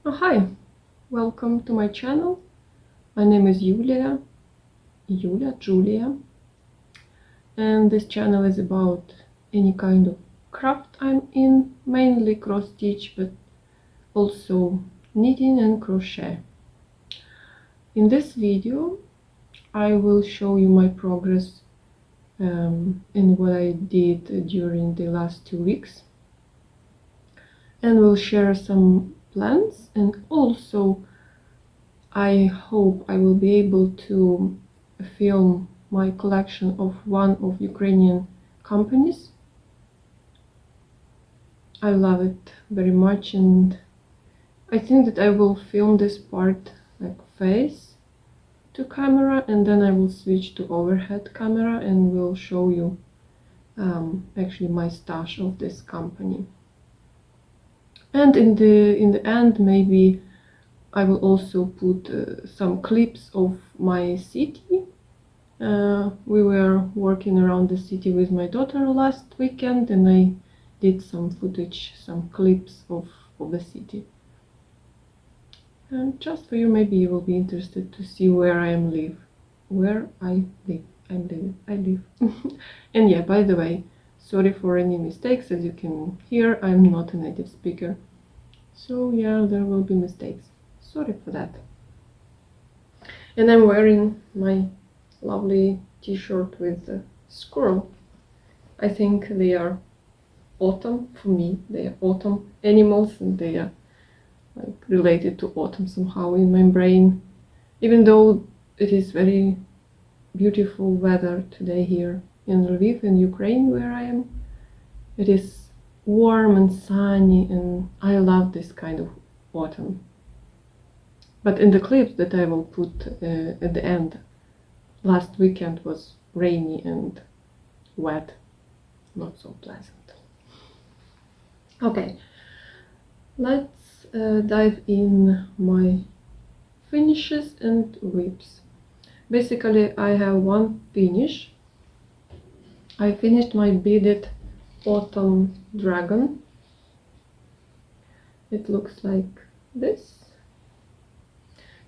Oh, hi, welcome to my channel. My name is Julia, and this channel is about any kind of craft I'm in, mainly cross stitch, but also knitting and crochet. In this video, I will show you my progress in what I did during the last 2 weeks, and will share some plans, and also I hope I will be able to film my collection of one of Ukrainian companies. I love it very much, and I think that I will film this part like face to camera, and then I will switch to overhead camera and will show you actually my stash of this company. And in the end, maybe I will also put some clips of my city. We were working around the city with my daughter last weekend, and I did some footage, some clips of the city. And just for you, maybe you will be interested to see where I live. And yeah, by the way, sorry for any mistakes. As you can hear, I'm not a native speaker. So yeah, there will be mistakes. Sorry for that. And I'm wearing my lovely t-shirt with a squirrel. I think they are autumn for me. They are autumn animals, and they are like related to autumn somehow in my brain. Even though it is very beautiful weather today here in Lviv, in Ukraine, where I am. It is warm and sunny, and I love this kind of autumn. But in the clips that I will put at the end, last weekend was rainy and wet, not so pleasant. Okay, let's dive in my finishes and whips. Basically, I have one finish. I finished my beaded autumn dragon. It looks like this.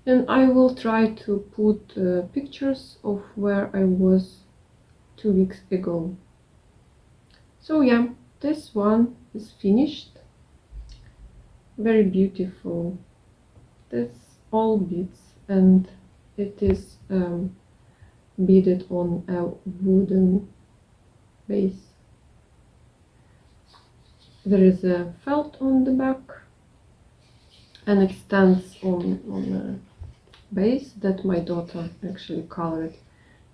And I will try to put pictures of where I was 2 weeks ago. So yeah, this one is finished. Very beautiful. That's all beads, and it is beaded on a wooden base. There is a felt on the back, and it stands on a base that my daughter actually colored,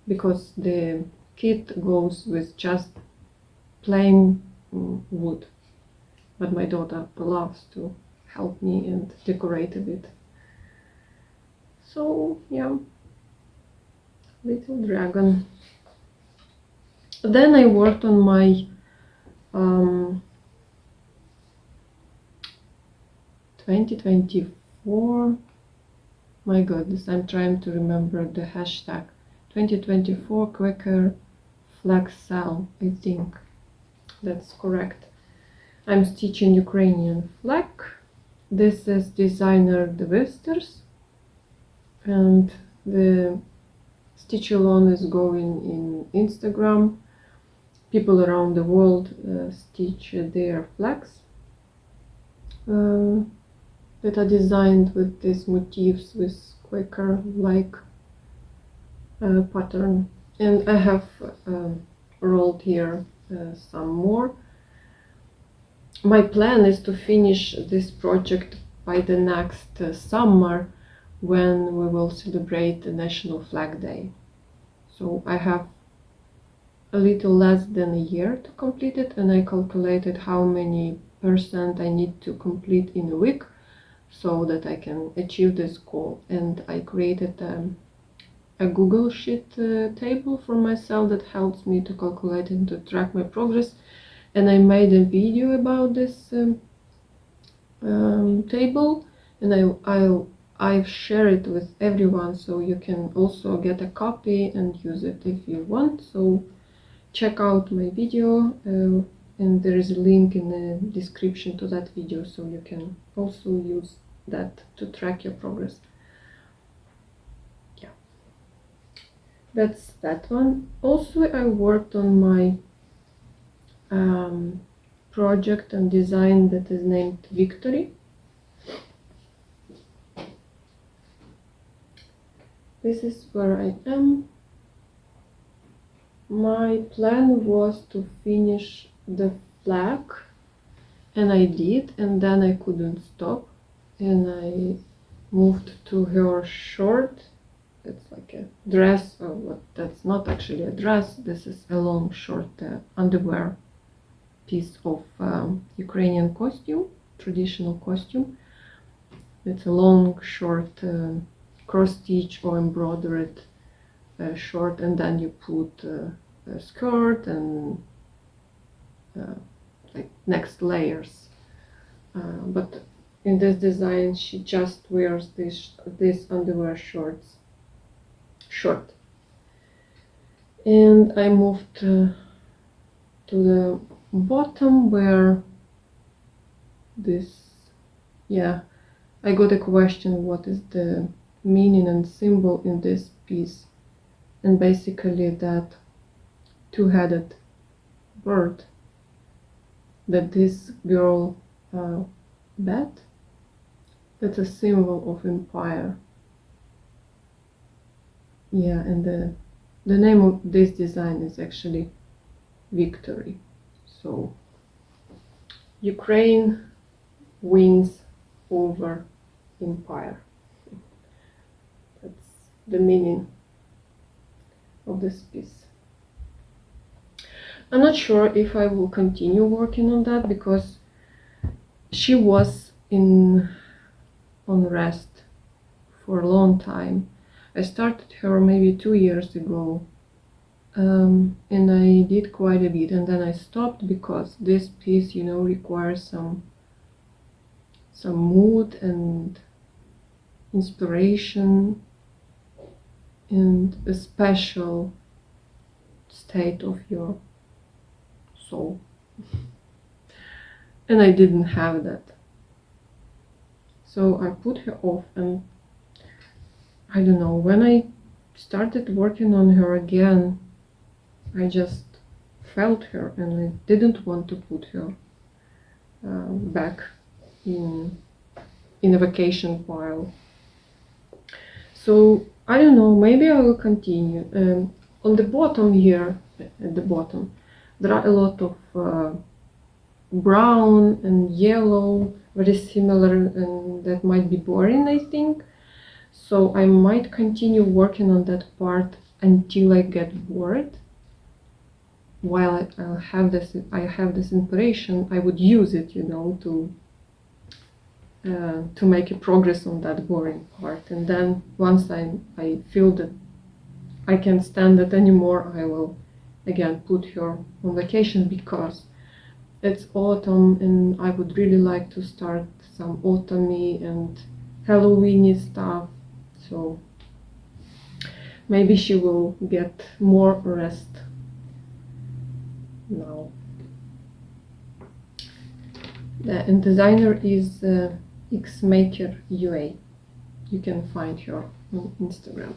because the kit goes with just plain wood, but my daughter loves to help me and decorate a bit. So yeah, little dragon. Then I worked on my 2024, my goodness, I'm trying to remember the hashtag, 2024 Quaker flag sale, I think that's correct. I'm stitching Ukrainian flag. This is designer the Westers, and the stitch along is going in Instagram. People around the world stitch their flags that are designed with these motifs with Quaker like pattern. And I have rolled here some more. My plan is to finish this project by the next summer, when we will celebrate the National Flag Day. So I have a little less than a year to complete it, and I calculated how many % I need to complete in a week so that I can achieve this goal. And I created a Google Sheet table for myself that helps me to calculate and to track my progress. And I made a video about this table, and I've shared it with everyone, so you can also get a copy and use it if you want. So check out my video, and there is a link in the description to that video, so you can also use that to track your progress. Yeah, that's that one. Also, I worked on my project and design that is named Victory. This is where I am. My plan was to finish the flag, and I did, and then I couldn't stop, and I moved to her short. It's like a dress, or what? That's not actually a dress. This is a long short underwear piece of Ukrainian costume, traditional costume. It's a long short cross stitch or embroidered short, and then you put a skirt and like next layers. But in this design, she just wears this underwear short. And I moved to the bottom where this, yeah, I got a question, what is the meaning and symbol in this piece? And basically that two-headed bird that this girl bat, that's a symbol of empire. Yeah, and the name of this design is actually Victory. So Ukraine wins over empire. That's the meaning of this piece. I'm not sure if I will continue working on that because she was on rest for a long time. I started her maybe 2 years ago, and I did quite a bit, and then I stopped because this piece, requires some mood and inspiration and a special state of your soul. And I didn't have that. So I put her off, and I don't know, when I started working on her again, I just felt her and I didn't want to put her back in a vacation pile. So I don't know, maybe I will continue. On the bottom here, at the bottom, there are a lot of brown and yellow, very similar, and that might be boring, I think. So I might continue working on that part until I get bored. While I have this inspiration, I would use it, to make a progress on that boring part. And then once I feel that I can't stand it anymore, I will again put her on vacation because it's autumn and I would really like to start some autumny and Halloweeny stuff. So maybe she will get more rest now. And designer is xmaker UA. You can find her on Instagram.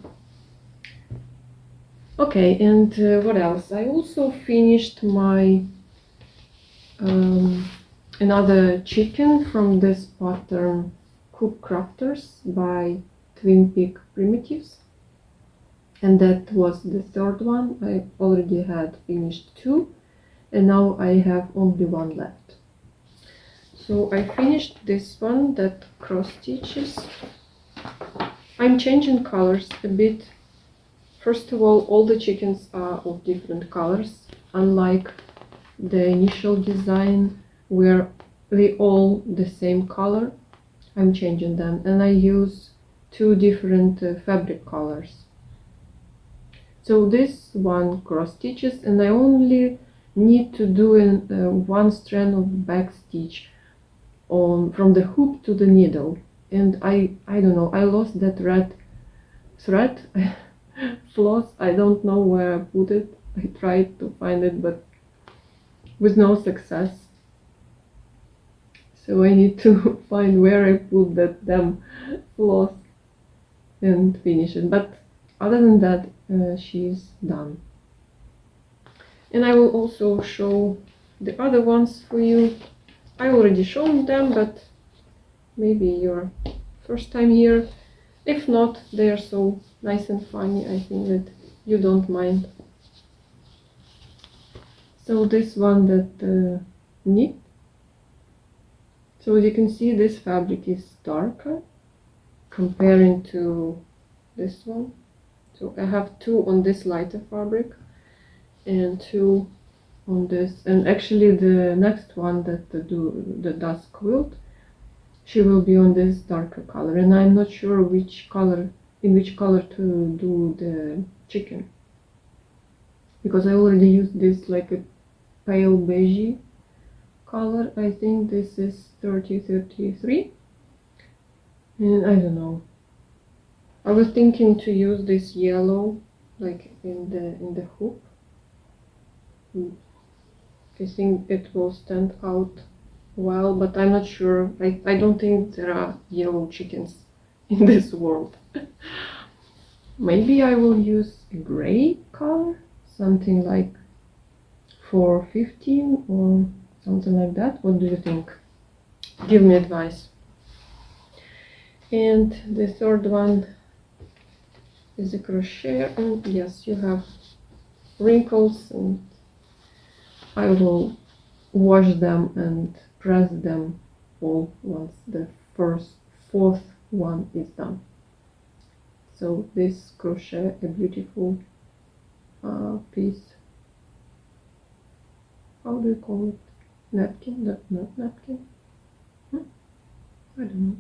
Okay, and what else? I also finished my another chicken from this pattern Cook Crafters by Twin Peak Primitives, and that was the third one. I already had finished 2, and now I have only 1 left. So I finished this one that cross stitches. I'm changing colors a bit. First of all the chickens are of different colors, unlike the initial design where they all the same color. I'm changing them, and I use 2 different fabric colors. So this one cross stitches, and I only need to do 1 strand of back stitch from the hoop to the needle, and I don't know, I lost that red thread floss. I don't know where I put it. I tried to find it, but with no success. so I need to find where I put that damn floss and finish it. But other than that, she's done. And I will also show the other ones for you. I already shown them, but maybe your first time here. If not, they are so nice and funny, I think that you don't mind. So this one that knit. So as you can see, this fabric is darker comparing to this one. So I have two on this lighter fabric and two on this, and actually the next one that does quilt, she will be on this darker color, and I'm not sure in which color to do the chicken, because I already used this like a pale beige color. I think this is 3033, and I don't know. I was thinking to use this yellow like in the hoop. I think it will stand out well, but I'm not sure. I don't think there are yellow chickens in this world. Maybe I will use a gray color, something like 415 or something like that. What do you think? Give me advice. And the third one is a crochet, and yes, you have wrinkles, and I will wash them and press them all once the fourth one is done. So this crochet, a beautiful piece. How do you call it? Napkin? Not napkin? I don't know.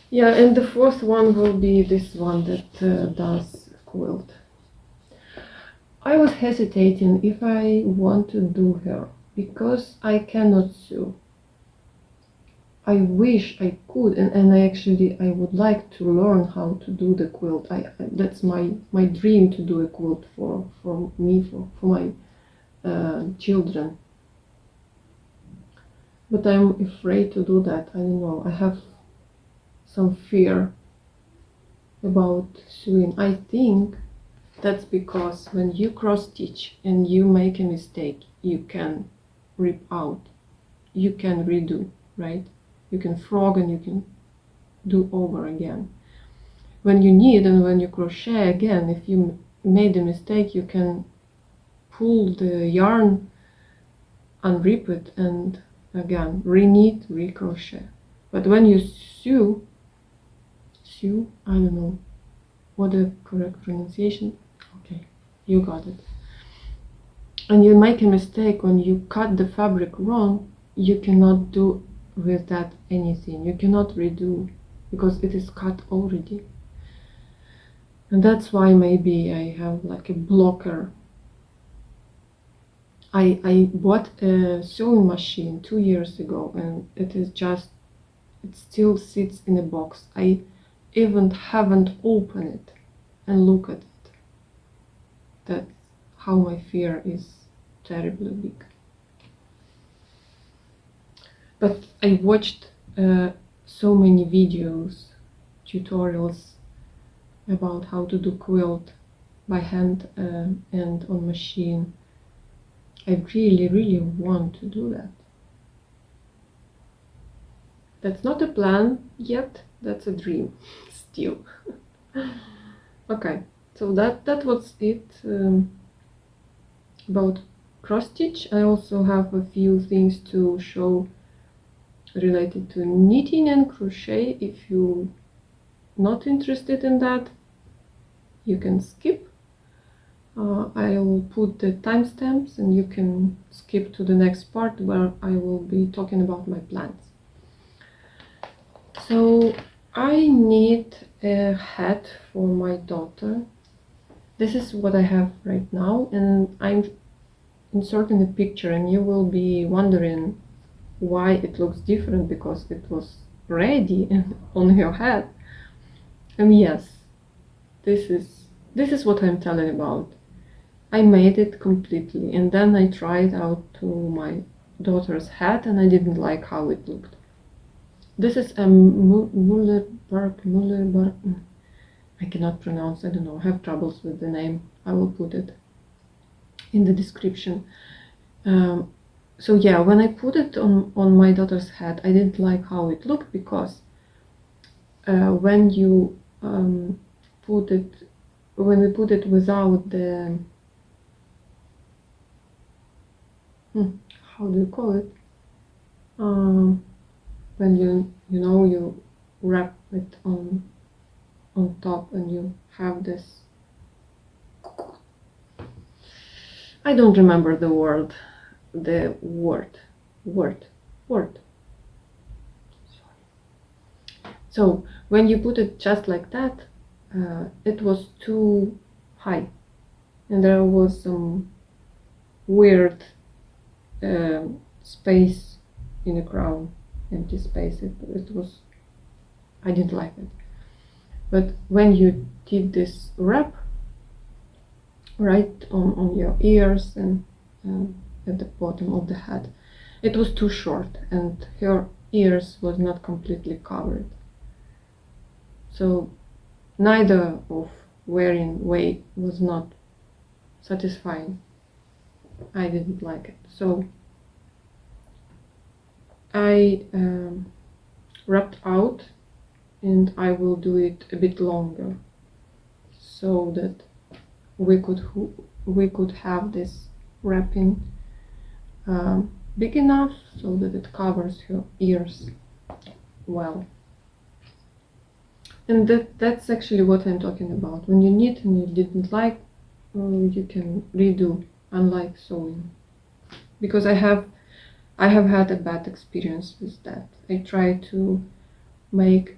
Yeah, and the fourth one will be this one that does quilt. I was hesitating if I want to do her because I cannot sew. I wish I could, and I would like to learn how to do the quilt. That's my dream, to do a quilt for me, for my children. But I'm afraid to do that. I don't know. I have some fear about sewing. I think that's because when you cross stitch and you make a mistake, you can rip out, you can redo, right? You can frog and you can do over again. When you knit and when you crochet again, if you made a mistake, you can pull the yarn, unrip it, and again re-knit, re-crochet. But when you sew, I don't know what the correct pronunciation. Okay, you got it. And you make a mistake when you cut the fabric wrong, you cannot do with that anything. You cannot redo because it is cut already. And that's why maybe I have like a blocker. I bought a sewing machine 2 years ago, and it still sits in a box. I even haven't opened it and look at it. That's how my fear is terribly big. But I watched so many videos, tutorials about how to do quilt by hand and on machine. I really want to do that. That's not a plan yet, that's a dream still. Okay, so that was it about cross stitch. I also have a few things to show related to knitting and crochet. If you're not interested in that, you can skip. I will put the timestamps and you can skip to the next part where I will be talking about my plans. So I need a hat for my daughter. This is what I have right now, and I'm inserting a picture, and you will be wondering why it looks different, because it was ready and on your head. And yes, this is what I'm telling about. I made it completely, and then I tried out to my daughter's hat, and I didn't like how it looked. This is a MUSSELBURGH. I cannot pronounce, I don't know, I have troubles with the name. I will put it in the description. So yeah, when I put it on my daughter's hat, I didn't like how it looked, because when you put it, when we put it without the, how do you call it? When you know, you wrap it on top and you have this, I don't remember the word. So when you put it just like that, it was too high, and there was some weird space in the crown, empty space. It was, I didn't like it. But when you did this wrap right on your ears and at the bottom of the hat, it was too short, and her ears was not completely covered. So neither of wearing way was not satisfying. I didn't like it. So I wrapped out, and I will do it a bit longer, so that we could have this wrapping big enough so that it covers her ears well. And that's actually what I'm talking about. When you knit and you didn't like, you can redo, unlike sewing. Because I have had a bad experience with that. I tried to make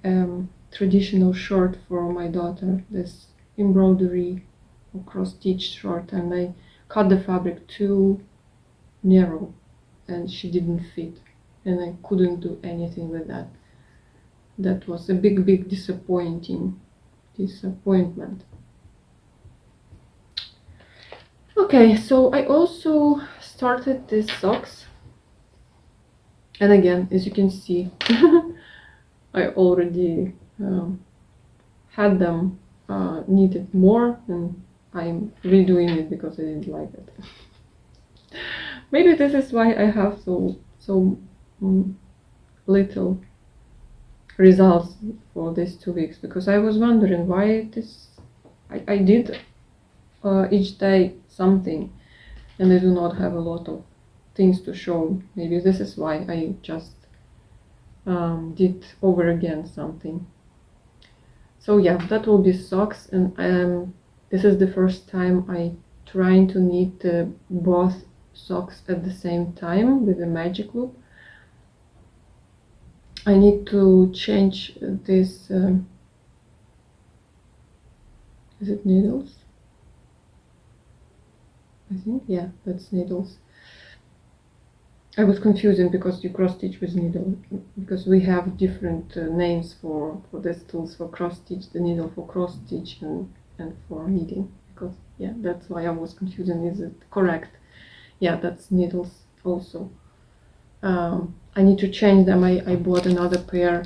traditional short for my daughter, this embroidery or cross-stitch short, and I cut the fabric too narrow, and she didn't fit, and I couldn't do anything with that. That was a big disappointment. Okay, so I also started these socks, and again, as you can see, I already had them knitted more, and I'm redoing it because I didn't like it. Maybe this is why I have so little results for these 2 weeks, because I was wondering why this, I did each day something, and I do not have a lot of things to show. Maybe this is why I just did over again something. So yeah, that will be socks, and this is the first time I trying to knit both socks at the same time with a magic loop. I need to change this, is it needles? I think, yeah, that's needles. I was confusing because you cross stitch with needle, because we have different names for these tools, for cross stitch, the needle for cross stitch, and for knitting. Because yeah, that's why I was confusing. Is it correct? Yeah, that's needles also. I need to change them. I bought another pair,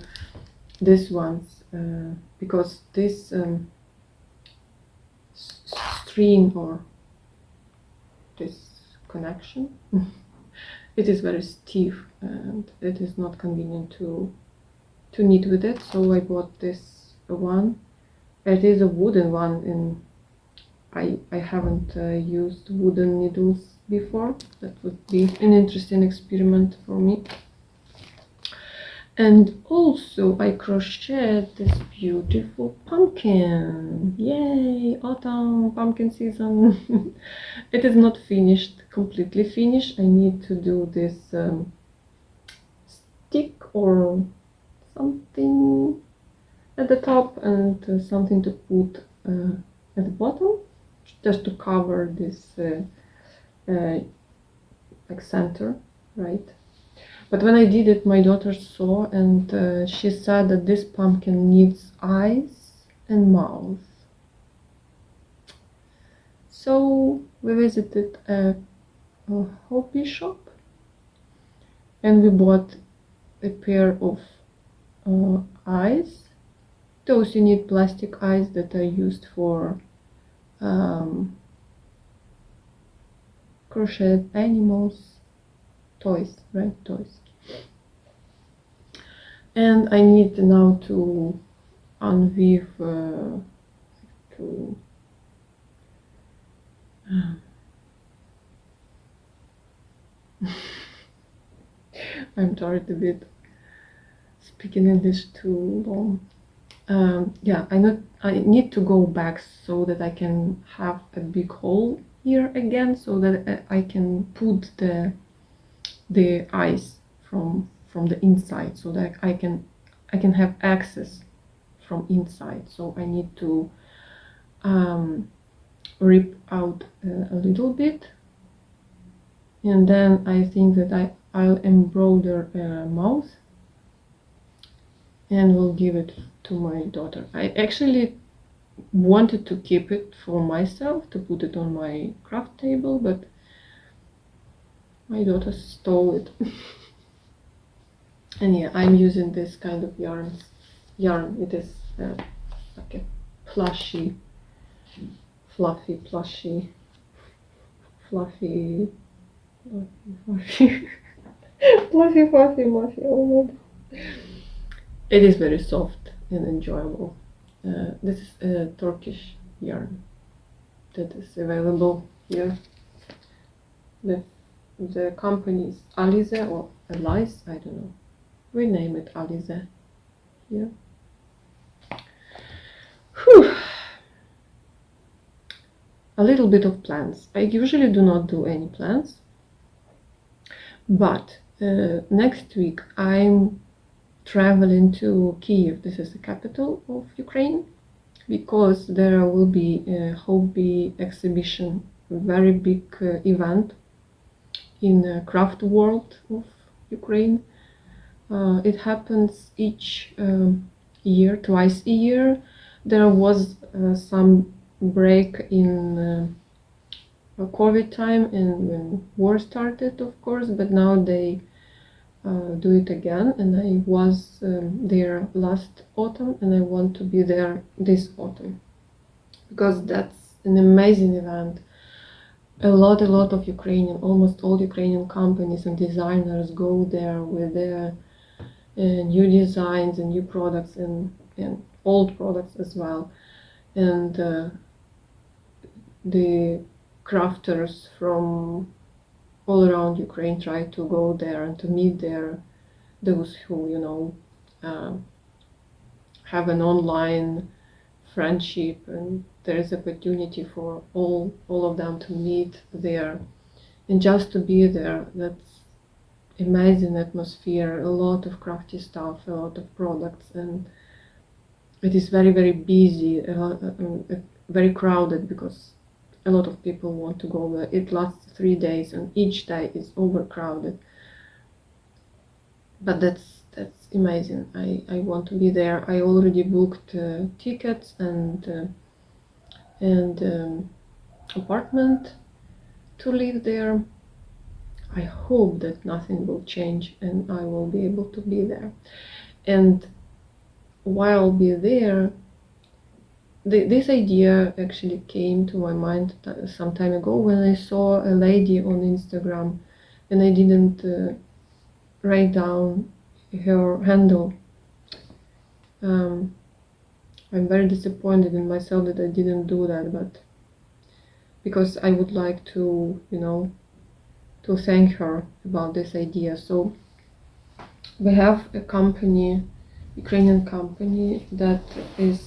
these ones, because this string, or this connection, it is very stiff, and it is not convenient to knit with it. So I bought this one. It is a wooden one, and I haven't used wooden needles before. That would be an interesting experiment for me. And also I crocheted this beautiful pumpkin. Yay, autumn, pumpkin season. It is not finished, completely finished. I need to do this stick or something at the top, and something to put at the bottom, just to cover this like center, right? But when I did it, my daughter saw, and she said that this pumpkin needs eyes and mouth. So we visited a hobby shop, And we bought a pair of eyes. Those you need plastic eyes that are used for crochet animals, toys, right? Toys. And I need now to unweave I'm tired a bit speaking English too long. Yeah, I need to go back so that I can have a big hole here again, so that I can put the eyes from the inside, so that I can have access from inside. So I need to rip out a little bit, and then I think that I'll embroider a mouth and will give it to my daughter. I actually wanted to keep it for myself, to put it on my craft table, but my daughter stole it. And yeah, I'm using this kind of yarn. It is like a fluffy, fluffy, fluffy, fluffy, fluffy. Oh my god! It is very soft and enjoyable. This is a Turkish yarn that is available here. The company is Alize or Alize, I don't know. We name it Alize here. Whew. A little bit of plans. I usually do not do any plans, but next week I'm traveling to Kyiv. This is the capital of Ukraine, because there will be a hobby exhibition, a very big event in the craft world of Ukraine. It happens each year, twice a year. There was some break in COVID time and when war started, of course, but now they do it again, and I was there last autumn, and I want to be there this autumn, because that's an amazing event. A lot of Ukrainian, almost all Ukrainian companies and designers go there with their new designs and new products and old products as well. And the crafters from all around Ukraine try to go there and to meet there those who, you know, have an online friendship, and there is opportunity for all of them to meet there and just to be there. That's amazing atmosphere, a lot of crafty stuff, a lot of products, and it is very busy, very crowded, because a lot of people want to go there. It lasts 3 days and each day is overcrowded, but that's amazing. I want to be there. I already booked tickets and apartment to live there. I hope that nothing will change and I will be able to be there. And while I'll be there, this idea actually came to my mind some time ago when I saw a lady on Instagram, and I didn't write down her handle. I'm very disappointed in myself that I didn't do that, but because I would like to, you know, to thank her about this idea. So we have a company, Ukrainian company, that is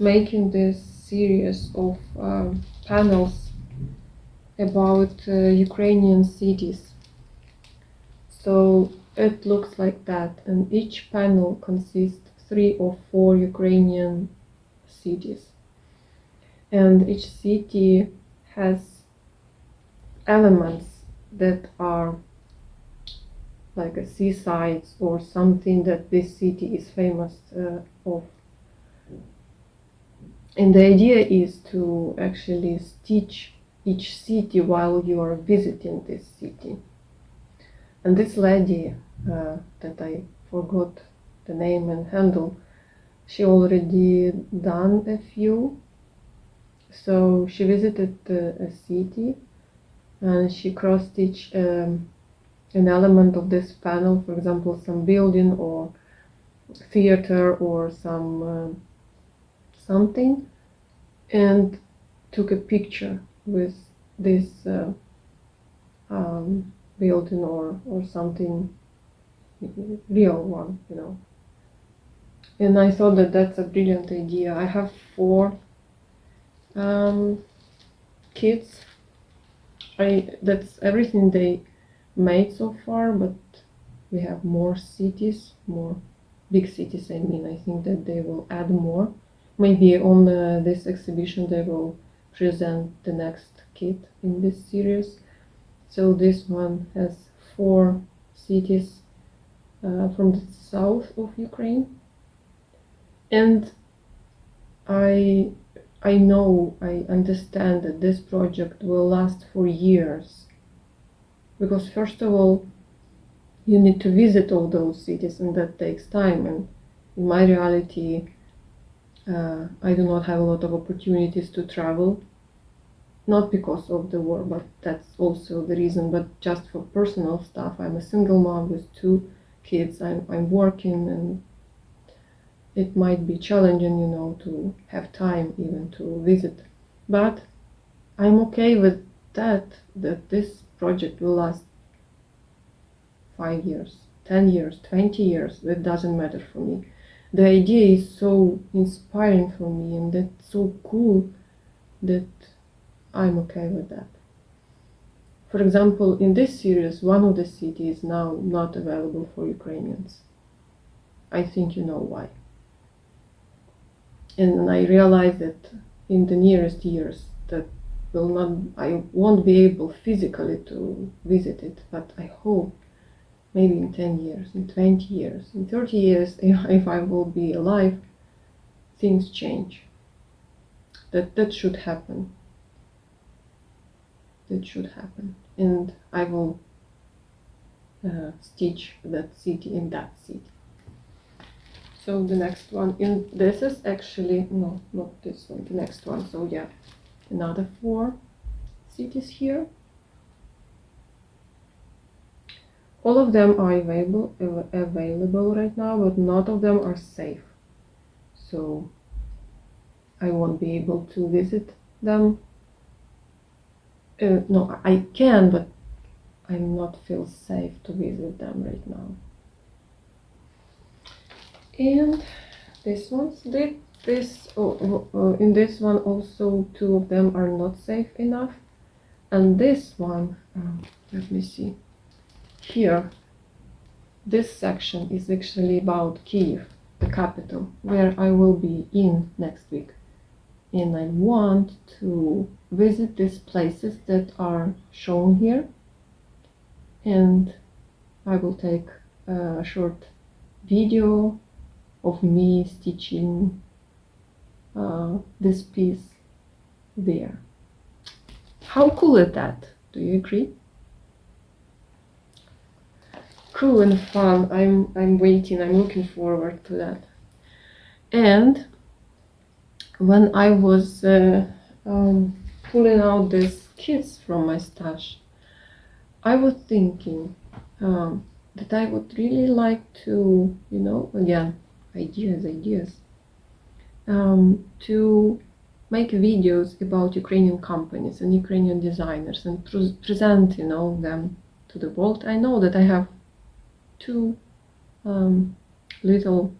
making this series of panels about Ukrainian cities. So it looks like that, and each panel consists 3 or 4 Ukrainian cities, and each city has elements that are like a seasides or something that this city is famous of. And the idea is to actually stitch each city while you are visiting this city. And this lady that I forgot the name and handle, she already done a few. So she visited a city and she cross-stitched an element of this panel, for example, some building or theater or some something, and took a picture with this building or something real one, you know. And I thought that that's a brilliant idea. I have 4 kids. That's everything they made so far, but we have more cities, more big cities. I mean, I think that they will add more. Maybe on this exhibition they will present the next kit in this series. So this one has 4 cities from the south of Ukraine, and I understand that this project will last for years, because first of all you need to visit all those cities, and that takes time. And in my reality, I do not have a lot of opportunities to travel, not because of the war, but that's also the reason, but just for personal stuff. I'm a single mom with 2 kids. I'm working, and it might be challenging, you know, to have time even to visit. But I'm okay with that this project will last 5 years, 10 years, 20 years. It doesn't matter for me. The idea is so inspiring for me, and that's so cool that I'm okay with that. For example, in this series, one of the cities is now not available for Ukrainians. I think you know why. And I realize that in the nearest years that I won't be able physically to visit it, but I hope maybe in 10 years, in 20 years, in 30 years, if I will be alive, things change. That should happen. That should happen. And I will stitch that city in that city. So the next one, this is actually, no, not this one, the next one. So yeah, another 4 cities here. All of them are available right now, but none of them are safe. So I won't be able to visit them. No, I can, but I not feel safe to visit them right now. And this one's in this one also 2 of them are not safe enough. And this one, let me see. Here, this section is actually about Kyiv, the capital, where I will be in next week. And I want to visit these places that are shown here. And I will take a short video of me stitching this piece there. How cool is that? Do you agree? Cool and fun. I'm waiting. I'm looking forward to that. And when I was pulling out these kits from my stash, I was thinking that I would really like to, you know, again, ideas, to make videos about Ukrainian companies and Ukrainian designers and present, you know, them to the world. I know that I have 2 little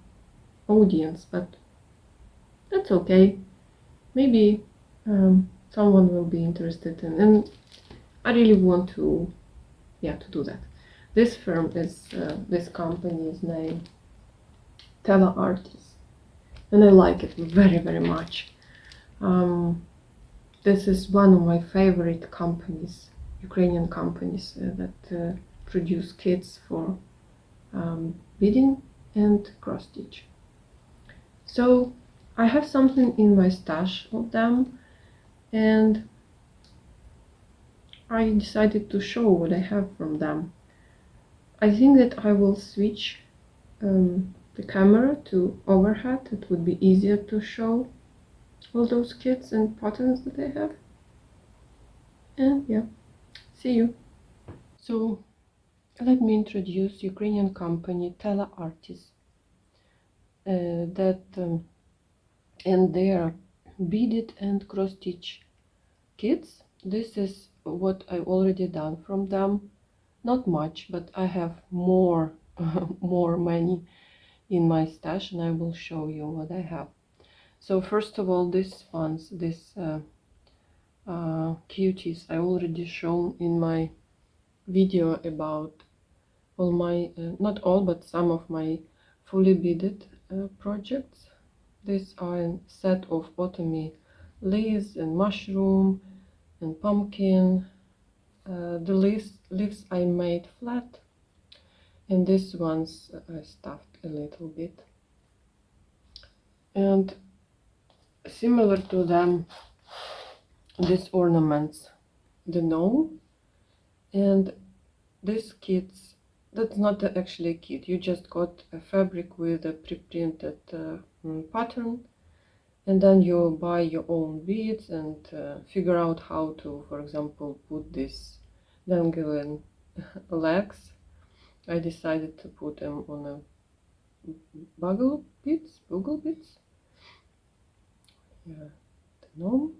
audience, but that's okay. Maybe someone will be interested in, and I really want to, to do that. This firm is, this company is named Tela Artis, and I like it very, very much. This is one of my favorite companies, Ukrainian companies that produce kits for beading and cross stitch. So I have something in my stash of them, and I decided to show what I have from them. I think that I will switch the camera to overhead. It would be easier to show all those kits and patterns that I have. And yeah, see you. So let me introduce Ukrainian company Tela Artis. And their beaded and cross stitch kits. This is what I already done from them. Not much, but I have more more money in my stash, and I will show you what I have. So first of all, these ones, this cuties, I already shown in my video about all my not all but some of my fully beaded projects. These are a set of autumny leaves and mushroom and pumpkin. The leaves I made flat, and these ones I stuffed a little bit. And similar to them, these ornaments, the gnome, and these kits, that's not actually a kit, you just got a fabric with a pre-printed pattern, and then you buy your own beads and figure out how to, for example, put these dangling legs. I decided to put them on a bugle beads, yeah, the gnome,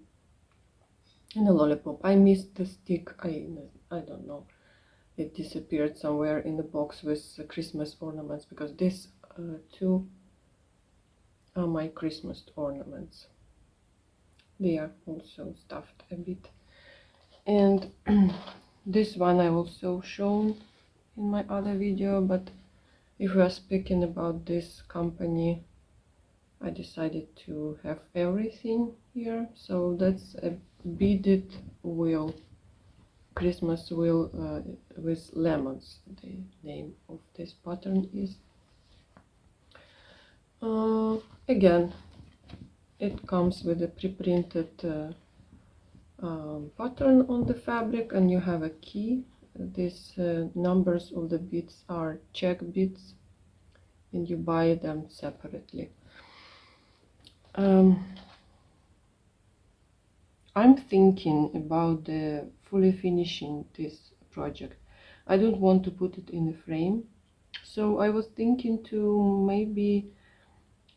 and a lollipop. I missed the stick. I don't know. It disappeared somewhere in the box with Christmas ornaments, because these two are my Christmas ornaments. They are also stuffed a bit. And this one I also shown in my other video, but if we are speaking about this company, I decided to have everything here. So that's a beaded wheel, Christmas wheel with lemons. The name of this pattern is. Again, it comes with a pre-printed pattern on the fabric, and you have a key. These numbers of the beads are check beads, and you buy them separately. I'm thinking about fully finishing this project. I don't want to put it in a frame, so I was thinking to maybe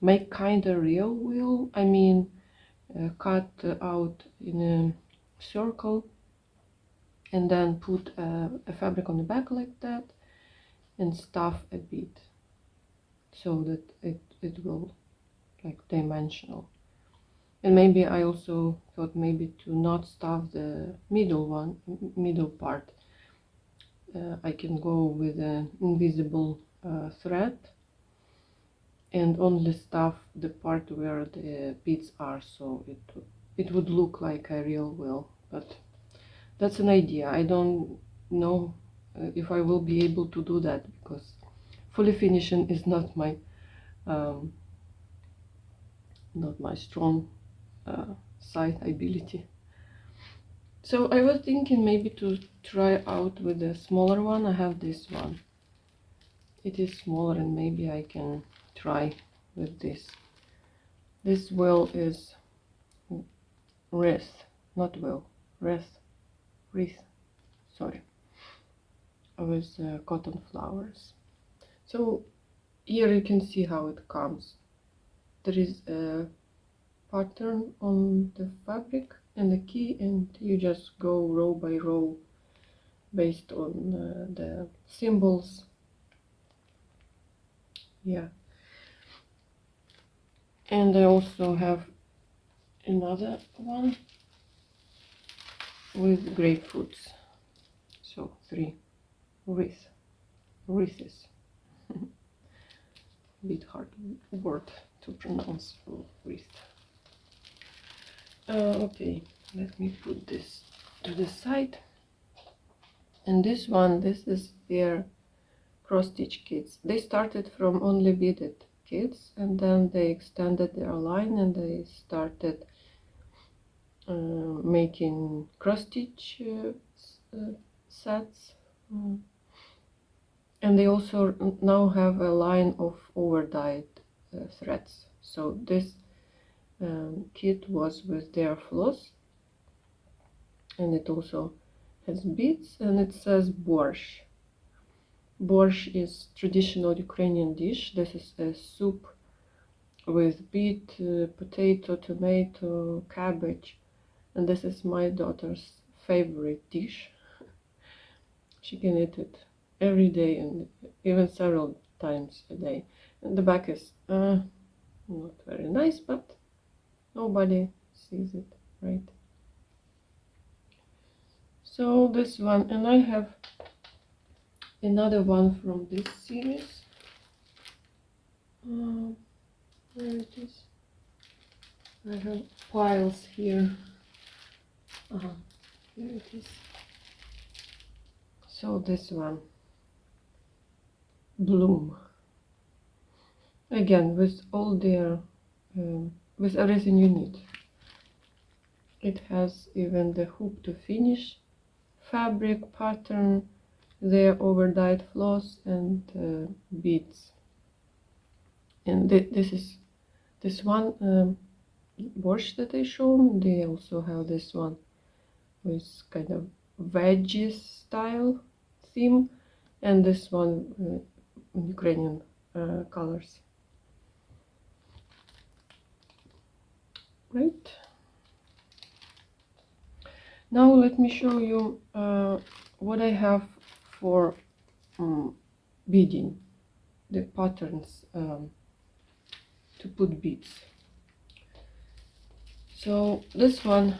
make kind of real wheel. I mean, cut out in a circle and then put a fabric on the back like that and stuff a bit so that it will like dimensional. And maybe I also thought maybe to not stuff the middle part. I can go with an invisible thread and only stuff the part where the beads are, so it would look like a real wheel. But that's an idea. I don't know if I will be able to do that, because fully finishing is not my strong side ability. So I was thinking maybe to try out with a smaller one. I have this one. It is smaller, and maybe I can try with this. This wheel is wreath, not wheel, wreath, sorry, with cotton flowers. So here you can see how it comes. There is a pattern on the fabric and the key, and you just go row by row based on the symbols. Yeah. And I also have another one with grapefruits. So 3 wreaths. Bit hard word to pronounce, wreath. Okay, let me put this to the side. And this is their cross stitch kits. They started from only beaded kits, and then they extended their line and they started making cross stitch sets. And they also now have a line of overdyed threads. So this kit was with their floss, and it also has beads, and it says borscht. Borscht is traditional Ukrainian dish. This is a soup with beet, potato, tomato, cabbage, and this is my daughter's favorite dish. She can eat it every day and even several times a day. And the back is not very nice, but nobody sees it, right? So this one, and I have another one from this series. Where it is? I have piles here. Here it is. So this one, Bloom. Again, with all their, with everything you need. It has even the hoop to finish, fabric, pattern, their overdyed floss, and beads. And this one borscht that I showed. They also have this one with kind of veggie style theme, and this one Ukrainian colors. Right. Now let me show you what I have for beading, the patterns to put beads. So this one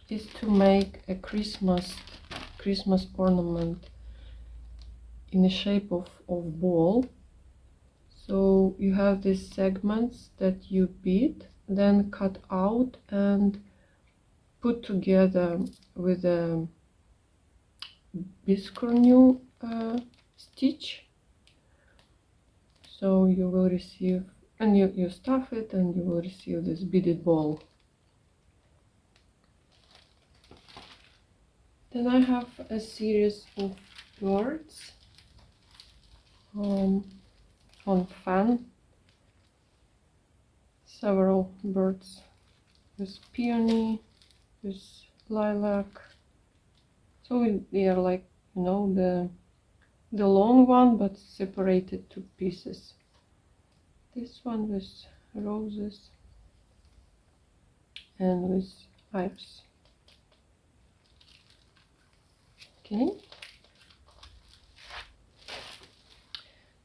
is to make a Christmas ornament in the shape of ball. So you have these segments that you bead, then cut out and put together with a biscornu stitch. So you will receive, and you stuff it, and you will receive this beaded ball. Then I have a series of birds on fan, several birds with peony, with lilac. So they are like, you know, the long one, but separated to pieces. This one with roses and with iris. Okay.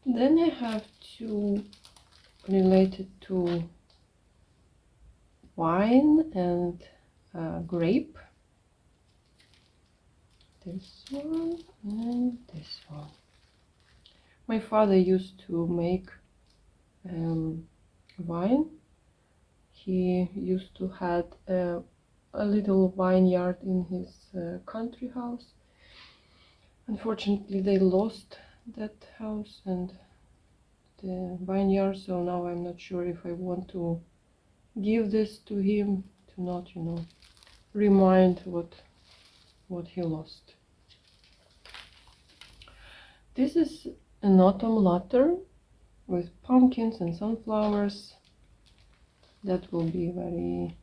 Then I have two related to wine and grape. This one and this one. My father used to make wine. He used to have a little vineyard in his country house. Unfortunately, they lost that house and the vineyard, so now I'm not sure if I want to give this to him, to not, you know, remind what he lost. This is an autumn ladder with pumpkins and sunflowers. That will be very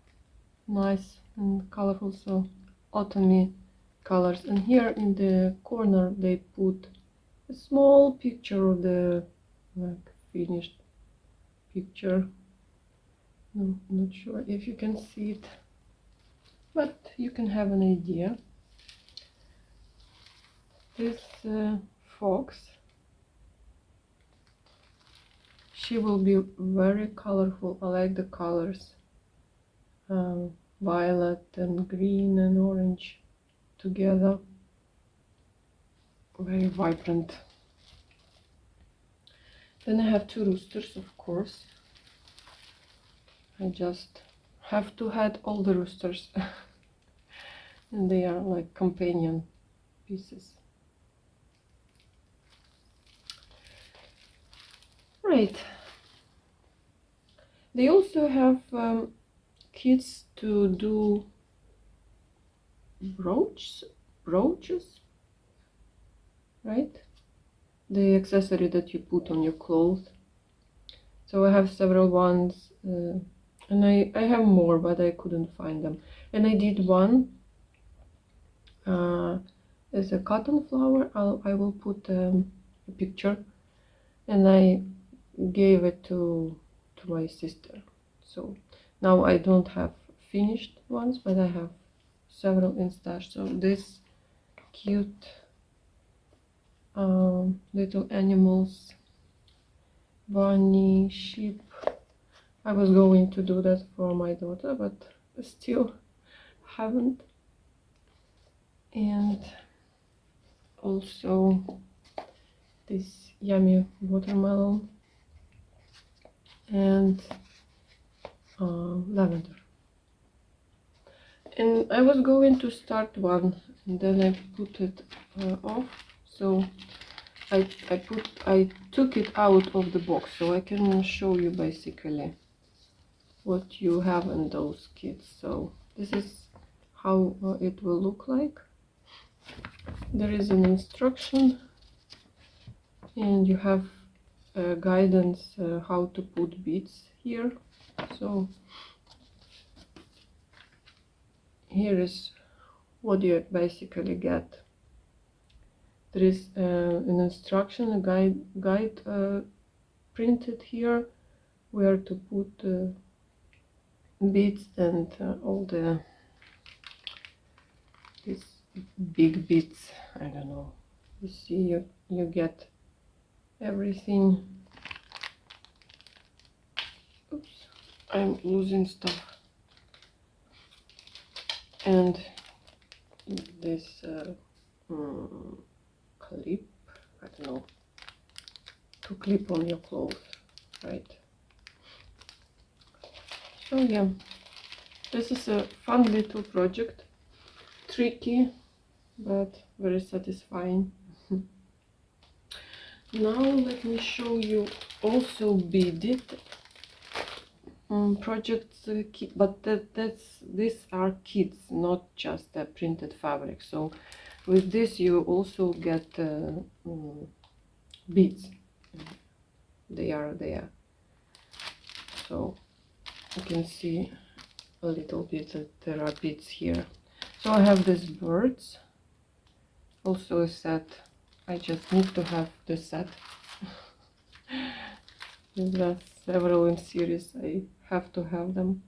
nice and colorful, so autumny colors. And here in the corner they put a small picture of the finished picture. No, I'm not sure if you can see it, but you can have an idea. This fox, she will be very colorful. I like the colors, violet and green and orange together, very vibrant. Then I have two roosters, of course. I just have to add all the roosters and they are like companion pieces. Right. They also have kits to do brooches, right? the accessory that you put on your clothes. So I have several ones, and I have more, but I couldn't find them. And I did one as a cotton flower. I will put a picture, and I gave it to my sister. So now I don't have finished ones, but I have several in stash. So this cute little animals, bunny, sheep. I was going to do that for my daughter, but still haven't. And also this yummy watermelon and lavender. And I was going to start one, and then I put it off. So I took it out of the box, so I can show you basically what you have in those kits. So this is how it will look like. There is an instruction, and you have guidance how to put beads here. So here is what you basically get. There is an instruction, a guide printed here, where to put beads and all these big beads. I don't know. You see, you get everything. Oops, I'm losing stuff. And this clip, I don't know, to clip on your clothes, right? So yeah, this is a fun little project, tricky but very satisfying. Now let me show you also beaded projects, but these are kits, not just the printed fabric. So with this you also get beads. They are there, so you can see a little bit that there are beads here. So I have these birds, also a set. I just need to have the set. There are several in series, I have to have them.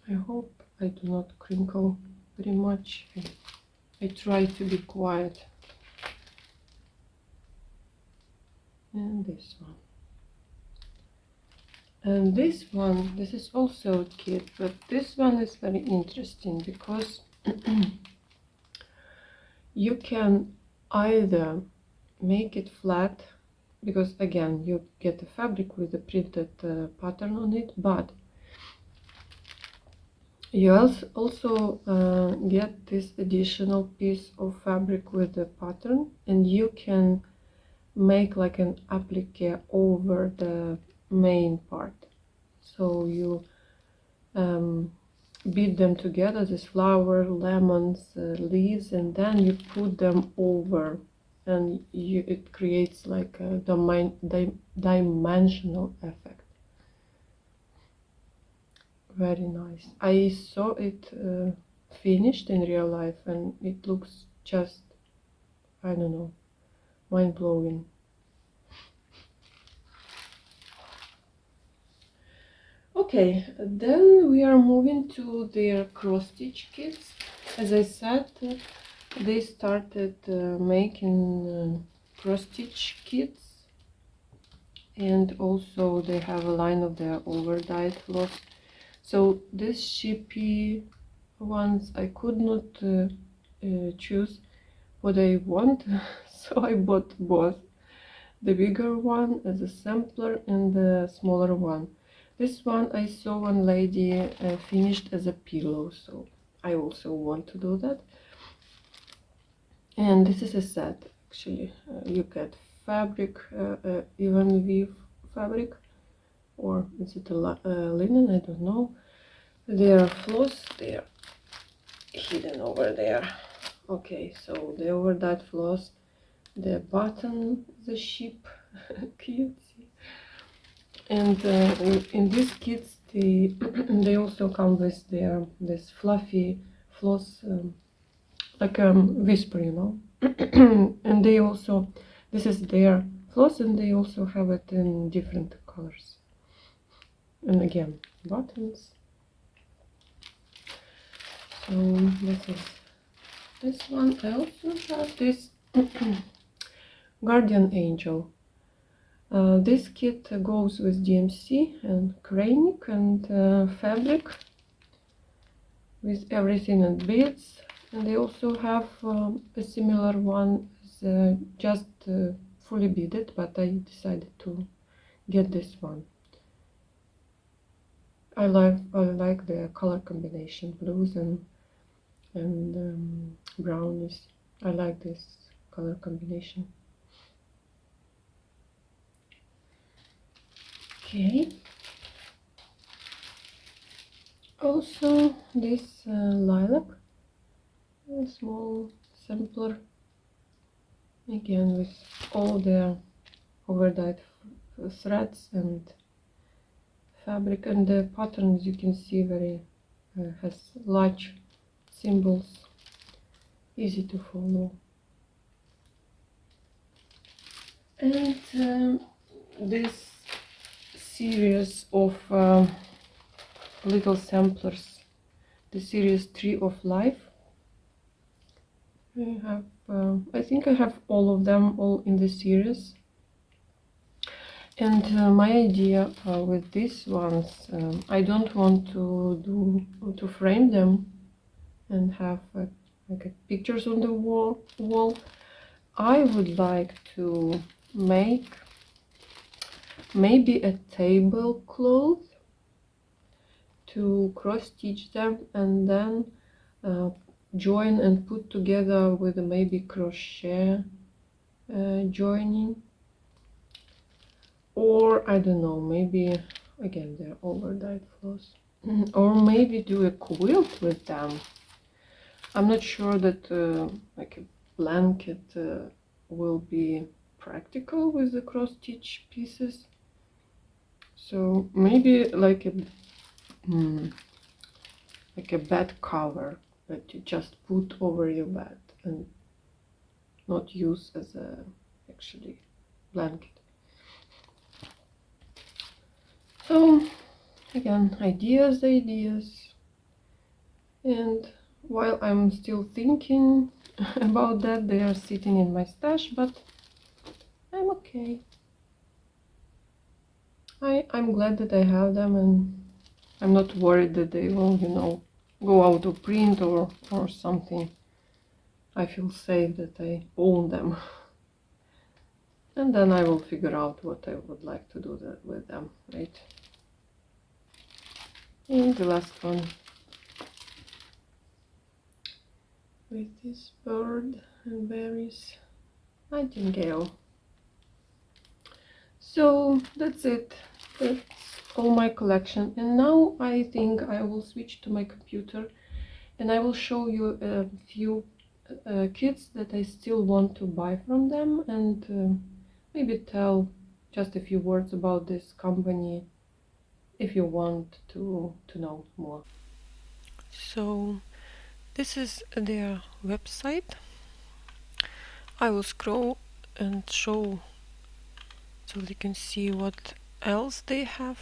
I hope I do not crinkle very much. I try to be quiet. And this one. And this one, this is also a kit, but this one is very interesting because you can either make it flat, because again you get the fabric with the printed pattern on it, but you also get this additional piece of fabric with the pattern, and you can make like an applique over the main part. So you beat them together, this flower, lemons, leaves, and then you put them over, and it creates like a dimensional effect. Very nice. I saw it finished in real life, and it looks just, I don't know, mind-blowing. Okay, then we are moving to their cross-stitch kits. As I said, they started making cross-stitch kits, and also they have a line of their overdyed floss. So these sheepy ones, I could not choose what I want, so I bought both. The bigger one as a sampler and the smaller one. This one I saw one lady finished as a pillow, so I also want to do that. And this is a set, actually. You get fabric, even weave fabric, or is it a linen? I don't know. There are floss there, hidden over there. Okay, so the overdyed floss, the button, the sheep, cute. And in these kits, they also come with their this fluffy floss, like whisper, you know. And they also, this is their floss, and they also have it in different colors. And again, buttons. So this is this one. I also have this guardian angel. This kit goes with DMC and Kraynik and fabric with everything and beads. And they also have a similar one, just fully beaded, but I decided to get this one. I like the color combination, blues and brownies. I like this color combination. Okay. Also this lilac, a small sampler, again with all the overdyed threads and fabric, and the pattern, as you can see, very has large symbols, easy to follow. And this series of little samplers, the series Tree of Life. I have, I think I have all of them, all in the series. And my idea with these ones, I don't want to frame them and have like pictures on the wall. I would like to make maybe a tablecloth, to cross stitch them and then join and put together with maybe crochet joining, or I don't know, maybe again they're overdyed floss, or maybe do a quilt with them. I'm not sure that like a blanket will be practical with the cross stitch pieces, so maybe like a bed cover that you just put over your bed and not use as a actually blanket. So again, ideas, and while I'm still thinking about that, they are sitting in my stash, but I'm okay. I'm glad that I have them, and I'm not worried that they will, you know, go out of print or something. I feel safe that I own them. And then I will figure out what I would like to do with them, right? And the last one with this bird and berries, nightingale. So that's it. That's all my collection. And now I think I will switch to my computer and I will show you a few kits that I still want to buy from them, and maybe tell just a few words about this company if you want to know more. So this is their website. I will scroll and show so you can see what else they have.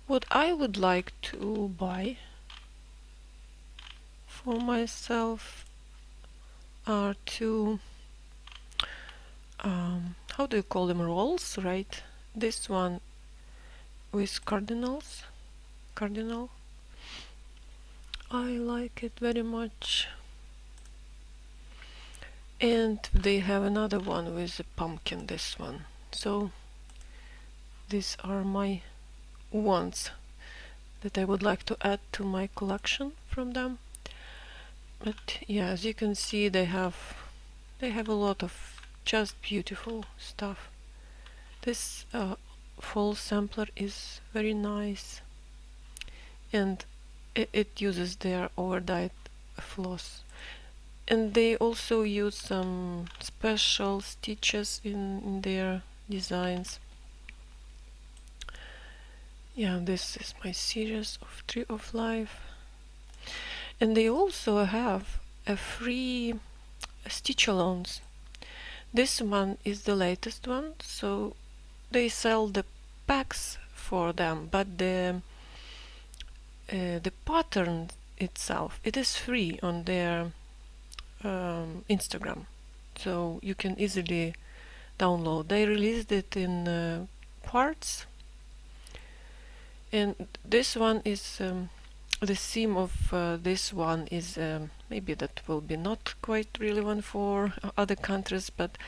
What I would like to buy for myself are two how do you call them, rolls, right? This one with cardinal. I like it very much. And they have another one with a pumpkin, this one. So these are my ones that I would like to add to my collection from them. But yeah, as you can see, they have a lot of just beautiful stuff. This fall sampler is very nice, and it uses their overdyed floss. And they also use some special stitches in their designs. Yeah, this is my series of Tree of Life. And they also have a free stitch-alongs. This one is the latest one, so they sell the packs for them, but the pattern itself, it is free on their Instagram, so you can easily download. They released it in parts, and this one is the theme of this one is maybe that will be not quite relevant for other countries, but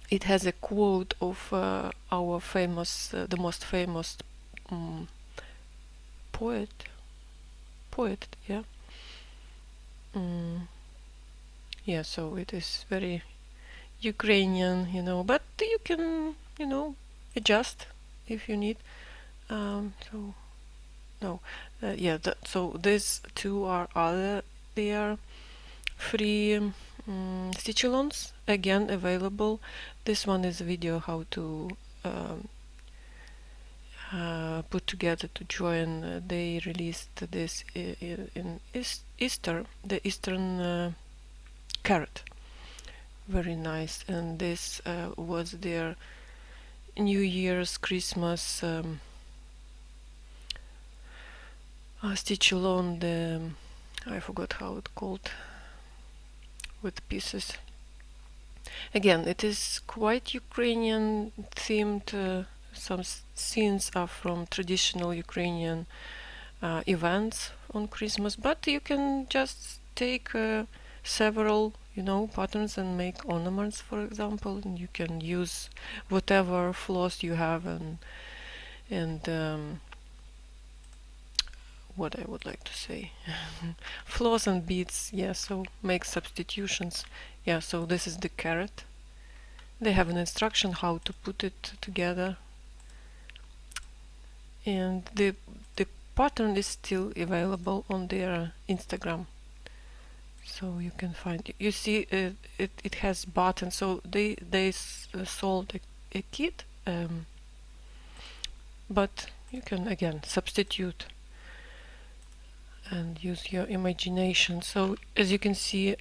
it has a quote of our famous, the most famous poet, yeah. Yeah, so it is very Ukrainian, you know, but you can, you know, adjust if you need. So no, yeah. So these two are other. They are free stitch-alongs, again available. This one is a video how to put together to join. They released this in Easter, the Eastern carrot. Very nice. And this was their New Year's, Christmas stitch-along. The I forgot how it called, with pieces. Again, it is quite Ukrainian themed. Some scenes are from traditional Ukrainian events on Christmas, but you can just take several, you know, patterns and make ornaments, for example, and you can use whatever floss you have, and what I would like to say, floss and beads. Yeah, so make substitutions. Yeah, so this is the carrot. They have an instruction how to put it together, and the pattern is still available on their Instagram, so you can find it. You see, it has buttons, so they sold a kit, but you can again substitute and use your imagination. So as you can see,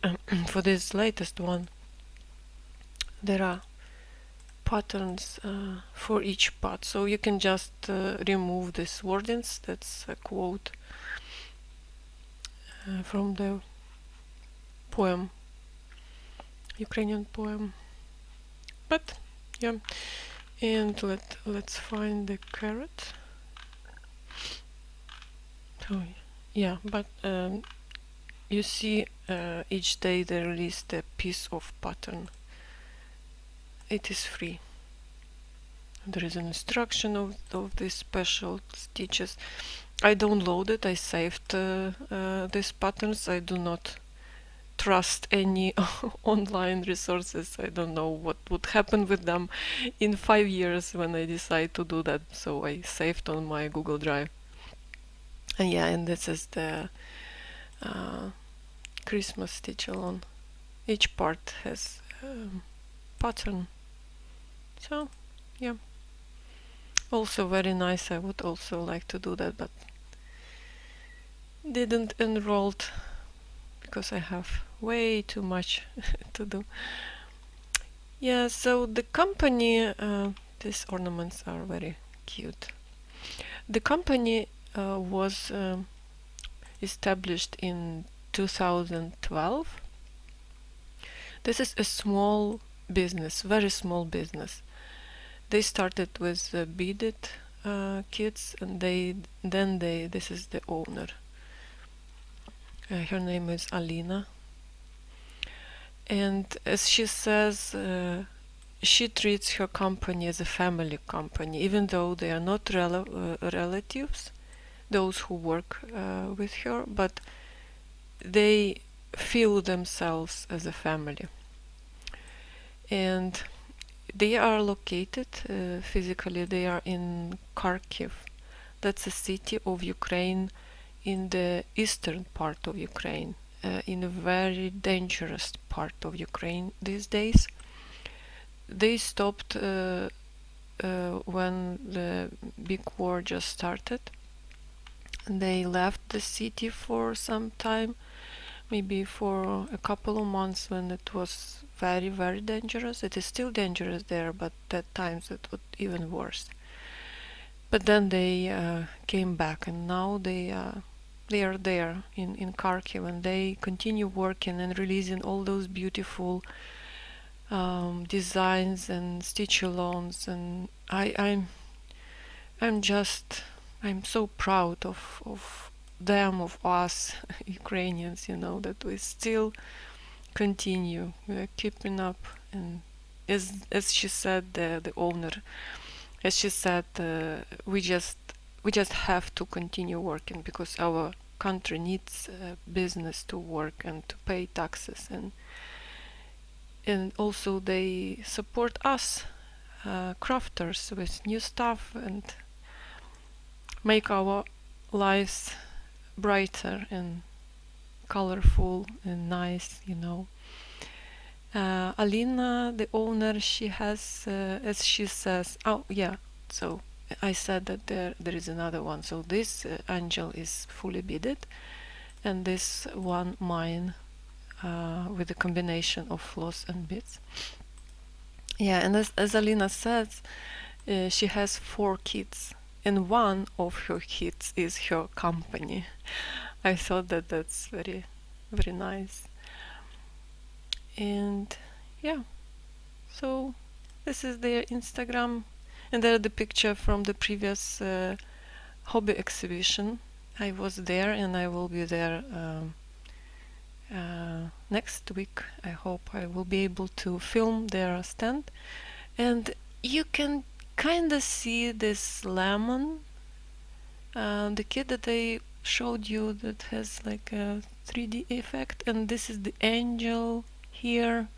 for this latest one, there are patterns for each part, so you can just remove these wordings. That's a quote from the poem, Ukrainian poem. But yeah, and let's find the carrot. So yeah, but you see, each day they released a piece of pattern. It is free. There is an instruction of these special stitches. I downloaded, I saved these patterns. I do not trust any online resources. I don't know what would happen with them in 5 years when I decide to do that. So I saved on my Google Drive. And yeah, and this is the Christmas stitch-along. Each part has pattern. So yeah, also very nice. I would also like to do that, but didn't enrolled because I have way too much to do. Yeah, so the company, these ornaments are very cute. The company was established in 2012. This is a small business, very small business. They started with beaded kits, and this is the owner. Her name is Alina, and as she says, she treats her company as a family company, even though they are not relatives, those who work with her, but they feel themselves as a family. And they are located physically, they are in Kharkiv, That's a city of Ukraine in the eastern part of Ukraine, in a very dangerous part of Ukraine these days. They stopped when the big war just started. They left the city for some time, maybe for a couple of months, when it was very, very dangerous. It is still dangerous there, but at times it was even worse. But then they came back, and now they are there in Kharkiv, and they continue working and releasing all those beautiful designs and stitch-alongs, and I'm so proud of them, of us Ukrainians, that we still continue. We're keeping up, and as she said, the owner, as she said, we just have to continue working because our country needs business to work and to pay taxes, and also they support us crafters with new stuff and make our lives brighter and colorful and nice. Alina, the owner, she has, as she says, oh yeah, so I said that there is another one. So this angel is fully beaded, and this one mine with a combination of floss and beads. Yeah, and as Alina says, she has 4 kids, and one of her kids is her company. I thought that that's very, very nice. And yeah, so this is their Instagram, and there the picture from the previous hobby exhibition. I was there, and I will be there next week. I hope I will be able to film their stand, and you can kind of see this lemon, the kit that I showed you that has like a 3D effect, and this is the angel here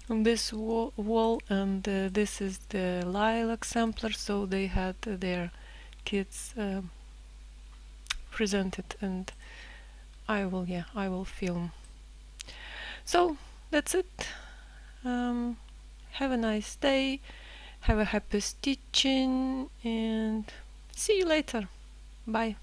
on this wall, and this is the lilac sampler. So they had their kits presented, and I will film. So that's it. Have a nice day, have a happy stitching, and see you later. Bye.